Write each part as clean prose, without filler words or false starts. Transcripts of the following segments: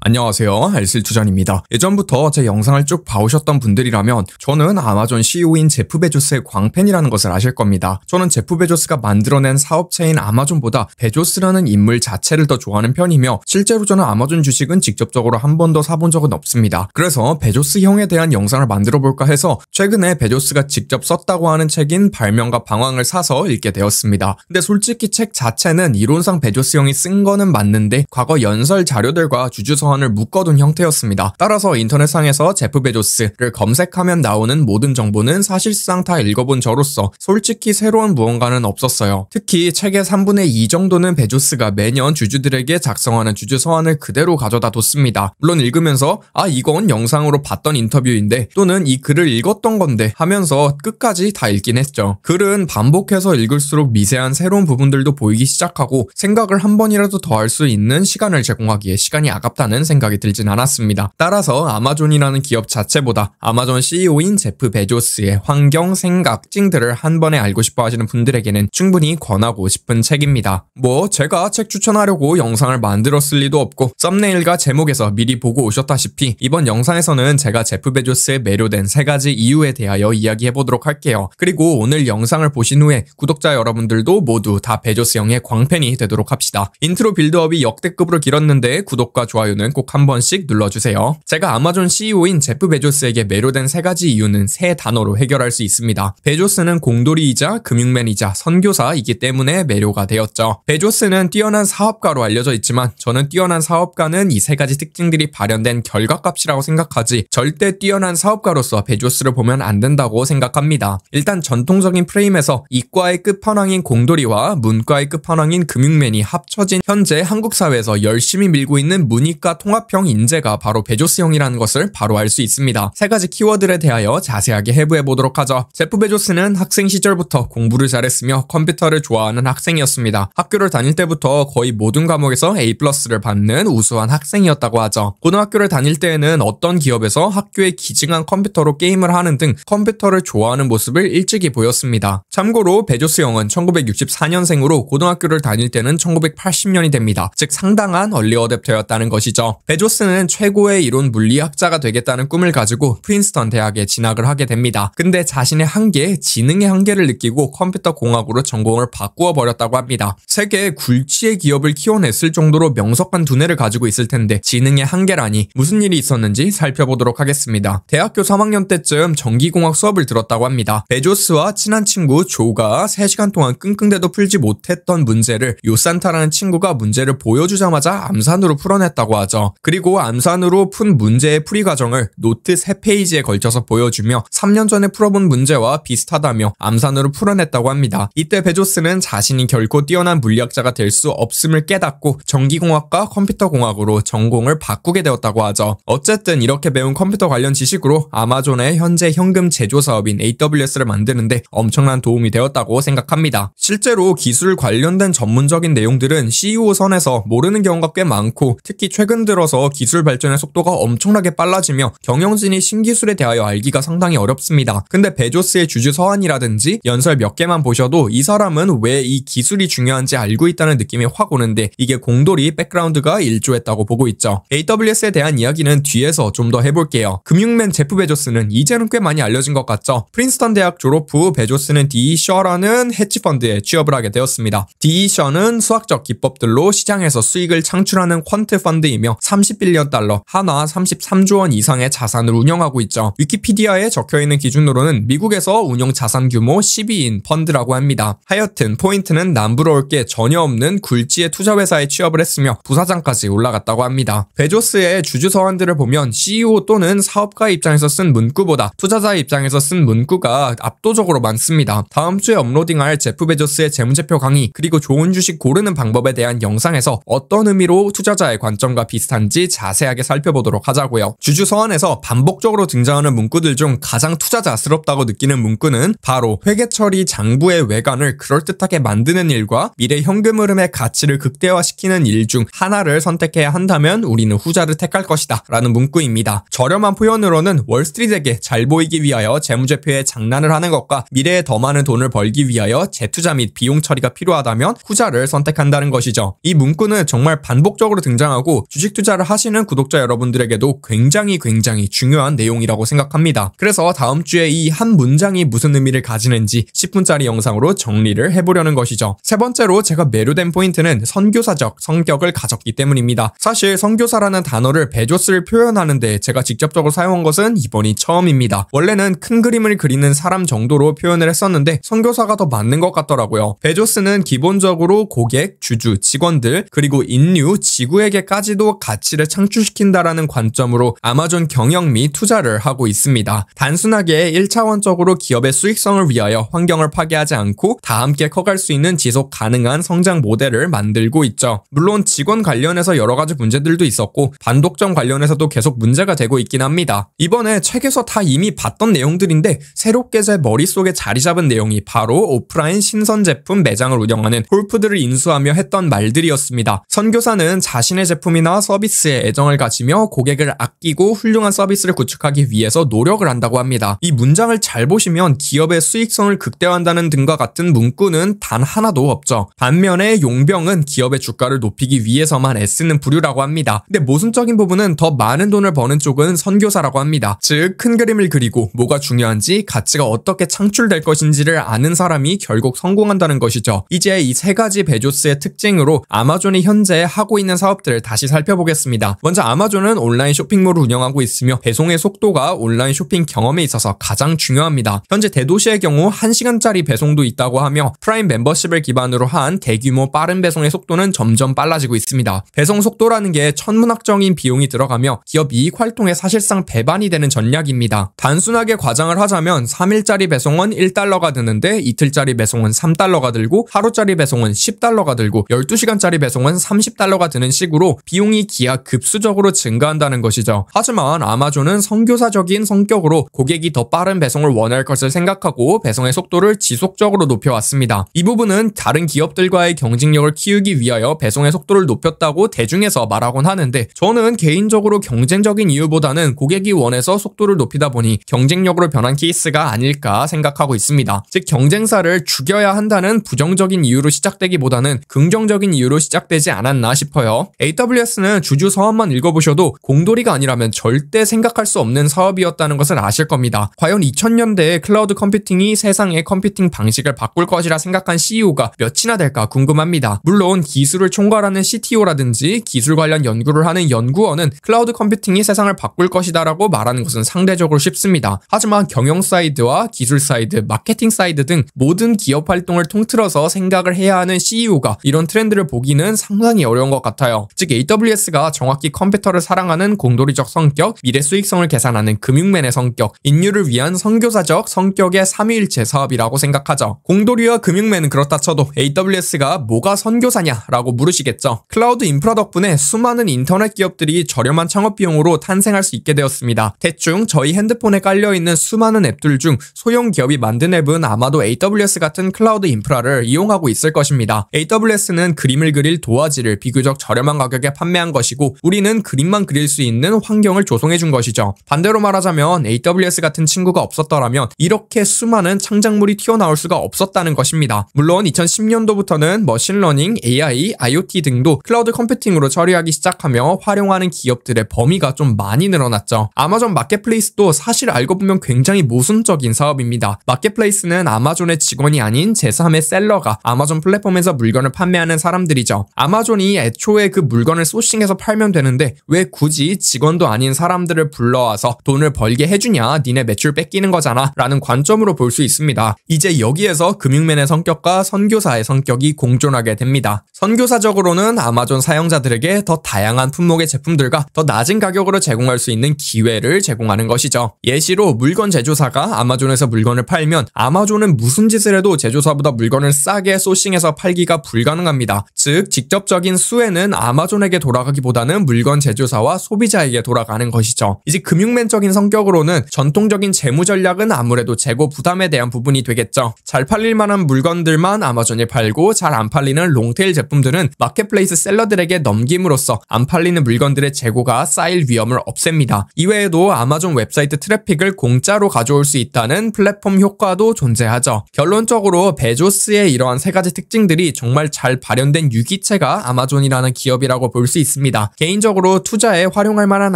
안녕하세요, 알쓸투전입니다. 예전부터 제 영상을 쭉 봐오셨던 분들이라면 저는 아마존 CEO인 제프 베조스의 광팬이라는 것을 아실 겁니다. 저는 제프 베조스가 만들어낸 사업체인 아마존보다 베조스라는 인물 자체를 더 좋아하는 편이며 실제로 저는 아마존 주식은 직접적으로 한 번도 사본 적은 없습니다. 그래서 베조스 형에 대한 영상을 만들어 볼까 해서 최근에 베조스가 직접 썼다고 하는 책인 발명과 방황을 사서 읽게 되었습니다. 근데 솔직히 책 자체는 이론상 베조스 형이 쓴 거는 맞는데 과거 연설 자료들과 주주서한을 묶어둔 형태였습니다. 따라서 인터넷상에서 제프 베조스를 검색하면 나오는 모든 정보는 사실상 다 읽어본 저로서 솔직히 새로운 무언가는 없었어요. 특히 책의 3분의 2 정도는 베조스가 매년 주주들에게 작성하는 주주서한을 그대로 가져다 뒀습니다. 물론 읽으면서 이건 영상으로 봤던 인터뷰인데 또는 이 글을 읽었던 건데 하면서 끝까지 다 읽긴 했죠. 글은 반복해서 읽을수록 미세한 새로운 부분들도 보이기 시작하고 생각을 한 번이라도 더 할 수 있는 시간을 제공하기에 시간이 아깝다는 생각이 들진 않았습니다. 따라서 아마존이라는 기업 자체보다 아마존 CEO인 제프 베조스의 환경, 생각, 특징들을 한 번에 알고 싶어 하시는 분들에게는 충분히 권하고 싶은 책입니다. 제가 책 추천하려고 영상을 만들었을 리도 없고 썸네일과 제목에서 미리 보고 오셨다시피 이번 영상에서는 제가 제프 베조스에 매료된 3가지 이유에 대하여 이야기해보도록 할게요. 그리고 오늘 영상을 보신 후에 구독자 여러분들도 모두 다 베조스 형의 광팬이 되도록 합시다. 인트로 빌드업이 역대급으로 길었는데 구독과 좋아요는 꼭 한 번씩 눌러주세요. 제가 아마존 CEO인 제프 베조스에게 매료된 3가지 이유는 3단어로 해결할 수 있습니다. 베조스는 공돌이이자 금융맨이자 선교사이기 때문에 매료가 되었죠. 베조스는 뛰어난 사업가로 알려져 있지만 저는 뛰어난 사업가는 이 3가지 특징들이 발현된 결과값이라고 생각하지 절대 뛰어난 사업가로서 베조스를 보면 안 된다고 생각합니다. 일단 전통적인 프레임에서 이과의 끝판왕인 공돌이와 문과의 끝판왕인 금융맨이 합쳐진 현재 한국 사회에서 열심히 밀고 있는 문이과 통합형 인재가 바로 베조스 형이라는 것을 바로 알 수 있습니다. 3가지 키워드에 대하여 자세하게 해부해보도록 하죠. 제프 베조스는 학생 시절부터 공부를 잘했으며 컴퓨터를 좋아하는 학생이었습니다. 학교를 다닐 때부터 거의 모든 과목에서 A+를 받는 우수한 학생이었다고 하죠. 고등학교를 다닐 때에는 어떤 기업에서 학교에 기증한 컴퓨터로 게임을 하는 등 컴퓨터를 좋아하는 모습을 일찍이 보였습니다. 참고로 베조스 형은 1964년생으로 고등학교를 다닐 때는 1980년이 됩니다. 즉 상당한 얼리 어댑터였다는 것이죠. 베조스는 최고의 이론 물리학자가 되겠다는 꿈을 가지고 프린스턴 대학에 진학을 하게 됩니다. 근데 자신의 한계, 지능의 한계를 느끼고 컴퓨터 공학으로 전공을 바꾸어 버렸다고 합니다. 세계 굴지의 기업을 키워냈을 정도로 명석한 두뇌를 가지고 있을 텐데 지능의 한계라니 무슨 일이 있었는지 살펴보도록 하겠습니다. 대학교 3학년 때쯤 전기공학 수업을 들었다고 합니다. 베조스와 친한 친구 조가 3시간 동안 끙끙대도 풀지 못했던 문제를 요산타라는 친구가 문제를 보여주자마자 암산으로 풀어냈다고 하죠. 그리고 암산으로 푼 문제의 풀이 과정을 노트 3페이지에 걸쳐서 보여주며 3년 전에 풀어본 문제와 비슷하다며 암산으로 풀어냈다고 합니다. 이때 베조스는 자신이 결코 뛰어난 물리학자가 될 수 없음을 깨닫고 전기공학과 컴퓨터공학으로 전공을 바꾸게 되었다고 하죠. 어쨌든 이렇게 배운 컴퓨터 관련 지식으로 아마존의 현재 현금 제조 사업인 AWS를 만드는데 엄청난 도움이 되었다고 생각합니다. 실제로 기술 관련된 전문적인 내용들은 CEO 선에서 모르는 경우가 꽤 많고 특히 최근 들어서 기술 발전의 속도가 엄청나게 빨라지며 경영진이 신기술에 대하여 알기가 상당히 어렵습니다. 근데 베조스의 주주 서한이라든지 연설 몇 개만 보셔도 이 사람은 왜 이 기술이 중요한지 알고 있다는 느낌이 확 오는데 이게 공돌이 백그라운드가 일조했다고 보고 있죠. AWS에 대한 이야기는 뒤에서 좀 더 해볼게요. 금융맨 제프 베조스는 이제는 꽤 많이 알려진 것 같죠. 프린스턴 대학 졸업 후 베조스는 D.E. Shaw라는 헤지펀드에 취업을 하게 되었습니다. D.E. Shaw는 수학적 기법들로 시장에서 수익을 창출하는 퀀트 펀드이며 30빌리언 달러, 한화 33조 원 이상의 자산을 운영하고 있죠. 위키피디아에 적혀있는 기준으로는 미국에서 운용 자산 규모 10위인 펀드라고 합니다. 하여튼 포인트는 남부러울 게 전혀 없는 굴지의 투자회사에 취업을 했으며 부사장까지 올라갔다고 합니다. 베조스의 주주 서한들을 보면 CEO 또는 사업가 입장에서 쓴 문구보다 투자자 입장에서 쓴 문구가 압도적으로 많습니다. 다음 주에 업로딩할 제프 베조스의 재무제표 강의 그리고 좋은 주식 고르는 방법에 대한 영상에서 어떤 의미로 투자자의 관점과 비슷한지 자세하게 살펴보도록 하자고요. 주주 서한에서 반복적으로 등장하는 문구들 중 가장 투자자스럽다고 느끼는 문구는 바로 회계처리 장부의 외관을 그럴듯하게 만드는 일과 미래 현금 흐름의 가치를 극대화시키는 일 중 하나를 선택해야 한다면 우리는 후자를 택할 것이다 라는 문구입니다. 저렴한 표현으로는 월스트리트에게 잘 보이기 위하여 재무제표에 장난을 하는 것과 미래에 더 많은 돈을 벌기 위하여 재투자 및 비용 처리가 필요하다면 후자를 선택한다는 것이죠. 이 문구는 정말 반복적으로 등장하고 주식 주식 투자를 하시는 구독자 여러분들에게도 굉장히 중요한 내용이라고 생각합니다. 그래서 다음 주에 이 한 문장이 무슨 의미를 가지는지 10분짜리 영상으로 정리를 해보려는 것이죠. 세 번째로 제가 매료된 포인트는 선교사적 성격을 가졌기 때문입니다. 사실 선교사라는 단어를 베조스를 표현하는데 제가 직접적으로 사용한 것은 이번이 처음입니다. 원래는 큰 그림을 그리는 사람 정도로 표현을 했었는데 선교사가 더 맞는 것 같더라고요. 베조스는 기본적으로 고객, 주주, 직원들, 그리고 인류, 지구에게까지도 가치를 창출시킨다라는 관점으로 아마존 경영 및 투자를 하고 있습니다. 단순하게 1차원적으로 기업의 수익성을 위하여 환경을 파괴하지 않고 다 함께 커갈 수 있는 지속 가능한 성장 모델을 만들고 있죠. 물론 직원 관련해서 여러 가지 문제들도 있었고 반독점 관련해서도 계속 문제가 되고 있긴 합니다. 이번에 책에서 다 이미 봤던 내용들인데 새롭게 제 머릿속에 자리 잡은 내용이 바로 오프라인 신선 제품 매장을 운영하는 홀푸드를 인수하며 했던 말들이었습니다. 선교사는 자신의 제품이나 서비스에 애정을 가지며 고객을 아끼고 훌륭한 서비스를 구축하기 위해서 노력을 한다고 합니다. 이 문장을 잘 보시면 기업의 수익성을 극대화한다는 등과 같은 문구는 단 하나도 없죠. 반면에 용병은 기업의 주가를 높이기 위해서만 애쓰는 부류라고 합니다. 근데 모순적인 부분은 더 많은 돈을 버는 쪽은 선교사라고 합니다. 즉 큰 그림을 그리고 뭐가 중요한지 가치가 어떻게 창출될 것인지를 아는 사람이 결국 성공한다는 것이죠. 이제 이 세 가지 베조스의 특징으로 아마존이 현재 하고 있는 사업들을 다시 살펴보겠습니다. 먼저 아마존은 온라인 쇼핑몰을 운영하고 있으며 배송의 속도가 온라인 쇼핑 경험에 있어서 가장 중요합니다. 현재 대도시의 경우 1시간짜리 배송도 있다고 하며 프라임 멤버십을 기반으로 한 대규모 빠른 배송의 속도는 점점 빨라지고 있습니다. 배송 속도라는 게 천문학적인 비용이 들어가며 기업 이익 활동에 사실상 배반이 되는 전략입니다. 단순하게 과장을 하자면 3일짜리 배송은 1달러가 드는데 이틀짜리 배송은 3달러가 들고 하루짜리 배송은 10달러가 들고 12시간짜리 배송은 30달러가 드는 식으로 비용이 기하급수적으로 증가한다는 것이죠. 하지만 아마존은 선교사적인 성격으로 고객이 더 빠른 배송을 원할 것을 생각하고 배송의 속도를 지속적으로 높여왔습니다. 이 부분은 다른 기업들과의 경쟁력을 키우기 위하여 배송의 속도를 높였다고 대중에서 말하곤 하는데 저는 개인적으로 경쟁적인 이유보다는 고객이 원해서 속도를 높이다 보니 경쟁력으로 변한 케이스가 아닐까 생각하고 있습니다. 즉 경쟁사를 죽여야 한다는 부정적인 이유로 시작되기보다는 긍정적인 이유로 시작되지 않았나 싶어요. AWS는 주주 서한만 읽어보셔도 공돌이가 아니라면 절대 생각할 수 없는 사업이었다는 것을 아실 겁니다. 과연 2000년대에 클라우드 컴퓨팅이 세상의 컴퓨팅 방식을 바꿀 것이라 생각한 CEO가 몇이나 될까 궁금합니다. 물론 기술을 총괄하는 CTO라든지 기술 관련 연구를 하는 연구원은 클라우드 컴퓨팅이 세상을 바꿀 것이다 라고 말하는 것은 상대적으로 쉽습니다. 하지만 경영 사이드와 기술 사이드, 마케팅 사이드 등 모든 기업 활동을 통틀어서 생각을 해야 하는 CEO가 이런 트렌드를 보기는 상당히 어려운 것 같아요. 즉 AWS가 정확히 컴퓨터를 사랑하는 공돌이적 성격, 미래 수익성을 계산하는 금융맨의 성격, 인류를 위한 선교사적 성격의 삼위일체 사업이라고 생각하죠. 공돌이와 금융맨은 그렇다 쳐도 AWS가 뭐가 선교사냐라고 물으시겠죠. 클라우드 인프라 덕분에 수많은 인터넷 기업들이 저렴한 창업 비용으로 탄생할 수 있게 되었습니다. 대충 저희 핸드폰에 깔려있는 수많은 앱들 중 소형 기업이 만든 앱은 아마도 AWS 같은 클라우드 인프라를 이용하고 있을 것입니다. AWS는 그림을 그릴 도화지를 비교적 저렴한 가격에 판매한 것이고 우리는 그림만 그릴 수 있는 환경을 조성해 준 것이죠. 반대로 말하자면 AWS 같은 친구가 없었더라면 이렇게 수많은 창작물이 튀어나올 수가 없었다는 것입니다. 물론 2010년도부터는 머신러닝, AI, IoT 등도 클라우드 컴퓨팅으로 처리하기 시작하며 활용하는 기업들의 범위가 좀 많이 늘어났죠. 아마존 마켓플레이스도 사실 알고 보면 굉장히 모순적인 사업입니다. 마켓플레이스는 아마존의 직원이 아닌 제3의 셀러가 아마존 플랫폼에서 물건을 판매하는 사람들이죠. 아마존이 애초에 그 물건을 소싱해서 팔면 되는데 왜 굳이 직원도 아닌 사람들을 불러와서 돈을 벌게 해주냐, 니네 매출 뺏기는 거잖아 라는 관점으로 볼 수 있습니다. 이제 여기에서 금융맨의 성격과 선교사의 성격이 공존하게 됩니다. 선교사적으로는 아마존 사용자들에게 더 다양한 품목의 제품들과 더 낮은 가격으로 제공할 수 있는 기회를 제공하는 것이죠. 예시로 물건 제조사가 아마존에서 물건을 팔면 아마존은 무슨 짓을 해도 제조사보다 물건을 싸게 소싱해서 팔기가 불가능합니다. 즉 직접적인 수혜는 아마존에게 돌아가기보다는 물건 제조사와 소비자에게 돌아가는 것이죠. 이제 금융맨적인 성격으로는 전통적인 재무 전략은 아무래도 재고 부담에 대한 부분이 되겠죠. 잘 팔릴 만한 물건들만 아마존에 팔고 잘 안 팔리는 롱테일 제품들은 마켓플레이스 셀러들에게 넘김으로써 안 팔리는 물건들의 재고가 쌓일 위험을 없앱니다. 이외에도 아마존 웹사이트 트래픽을 공짜로 가져올 수 있다는 플랫폼 효과도 존재하죠. 결론적으로 베조스의 이러한 세 가지 특징들이 정말 잘 발현된 유기체가 아마존이라는 기업이라고 볼 수 있습니다. 같습니다. 개인적으로 투자에 활용할 만한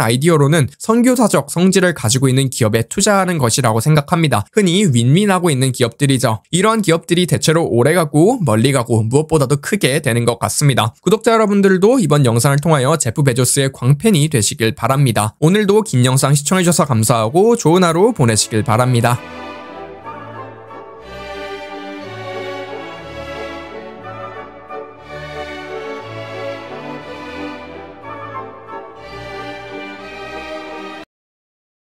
아이디어로는 선교사적 성질을 가지고 있는 기업에 투자하는 것이라고 생각합니다. 흔히 윈윈하고 있는 기업들이죠. 이러한 기업들이 대체로 오래가고 멀리가고 무엇보다도 크게 되는 것 같습니다. 구독자 여러분들도 이번 영상을 통하여 제프 베조스의 광팬이 되시길 바랍니다. 오늘도 긴 영상 시청해주셔서 감사하고 좋은 하루 보내시길 바랍니다.